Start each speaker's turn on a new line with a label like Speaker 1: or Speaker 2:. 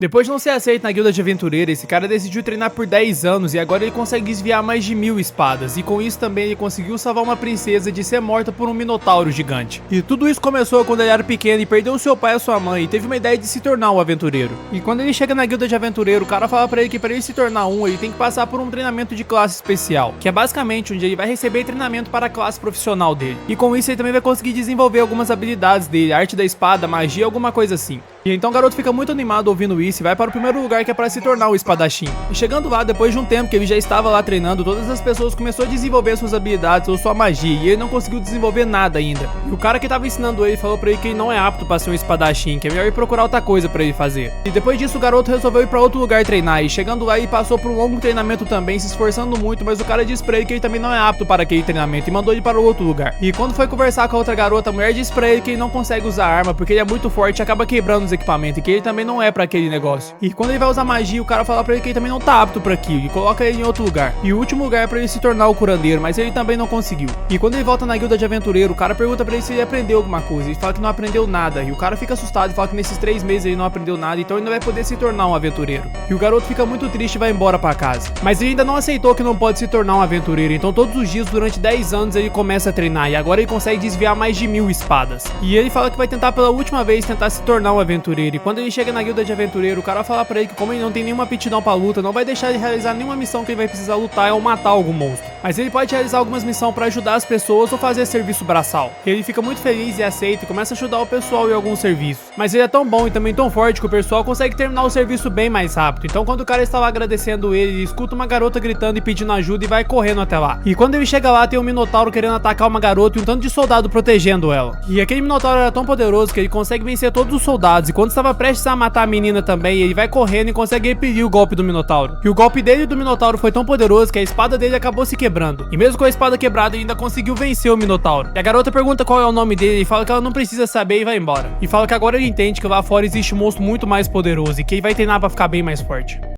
Speaker 1: Depois de não ser aceito na guilda de aventureiro, esse cara decidiu treinar por 10 anos e agora ele consegue desviar mais de 1000 espadas. E com isso também ele conseguiu salvar uma princesa de ser morta por um minotauro gigante. E tudo isso começou quando ele era pequeno e perdeu seu pai e sua mãe e teve uma ideia de se tornar um aventureiro. E quando ele chega na guilda de aventureiro, o cara fala pra ele que para ele se tornar um, ele tem que passar por um treinamento de classe especial, que é basicamente onde ele vai receber treinamento para a classe profissional dele. E com isso ele também vai conseguir desenvolver algumas habilidades dele, arte da espada, magia, alguma coisa assim. E então o garoto fica muito animado ouvindo isso e vai para o primeiro lugar, que é para se tornar o espadachim. E chegando lá, depois de um tempo que ele já estava lá treinando, todas as pessoas começaram a desenvolver suas habilidades ou sua magia, e ele não conseguiu desenvolver nada ainda. E o cara que estava ensinando ele falou para ele que ele não é apto para ser um espadachim, que é melhor ir procurar outra coisa para ele fazer. E depois disso o garoto resolveu ir para outro lugar treinar, e chegando lá ele passou por um longo treinamento também, se esforçando muito, mas o cara disse pra ele que ele também não é apto para aquele treinamento e mandou ele para o outro lugar. E quando foi conversar com a outra garota, a mulher disse pra ele que ele não consegue usar arma porque ele é muito forte e acaba quebrando os equipamentos, e que ele também não é pra aquele negócio. E quando ele vai usar magia, o cara fala pra ele que ele também não tá apto pra aquilo e coloca ele em outro lugar. E o último lugar é pra ele se tornar o curandeiro, mas ele também não conseguiu. E quando ele volta na guilda de aventureiro, o cara pergunta pra ele se ele aprendeu alguma coisa, e ele fala que não aprendeu nada. E o cara fica assustado e fala que nesses 3 meses ele não aprendeu nada, então ele não vai poder se tornar um aventureiro. E o garoto fica muito triste e vai embora pra casa. Mas ele ainda não aceitou que não pode se tornar um aventureiro, então todos os dias durante 10 anos ele começa a treinar, e agora ele consegue desviar mais de 1000 espadas. E ele fala que vai tentar pela última vez tentar se tornar um aventureiro, e quando ele chega na guilda de aventureiro, o cara fala pra ele que como ele não tem nenhuma aptidão pra luta, não vai deixar ele realizar nenhuma missão que ele vai precisar lutar ou matar algum monstro. Mas ele pode realizar algumas missões pra ajudar as pessoas ou fazer serviço braçal. Ele fica muito feliz e aceita e começa a ajudar o pessoal em alguns serviços. Mas ele é tão bom e também tão forte que o pessoal consegue terminar o serviço bem mais rápido. Então quando o cara está lá agradecendo ele escuta uma garota gritando e pedindo ajuda e vai correndo até lá. E quando ele chega lá, tem um minotauro querendo atacar uma garota e um tanto de soldado protegendo ela. E aquele minotauro era tão poderoso que ele consegue vencer todos os soldados, e quando estava prestes a matar a menina também, ele vai correndo e consegue repelir o golpe do minotauro. E o golpe dele e do minotauro foi tão poderoso que a espada dele acabou se quebrando. E mesmo com a espada quebrada, ele ainda conseguiu vencer o minotauro. E a garota pergunta qual é o nome dele e fala que ela não precisa saber e vai embora. E fala que agora ele entende que lá fora existe um monstro muito mais poderoso e que ele vai treinar pra ficar bem mais forte.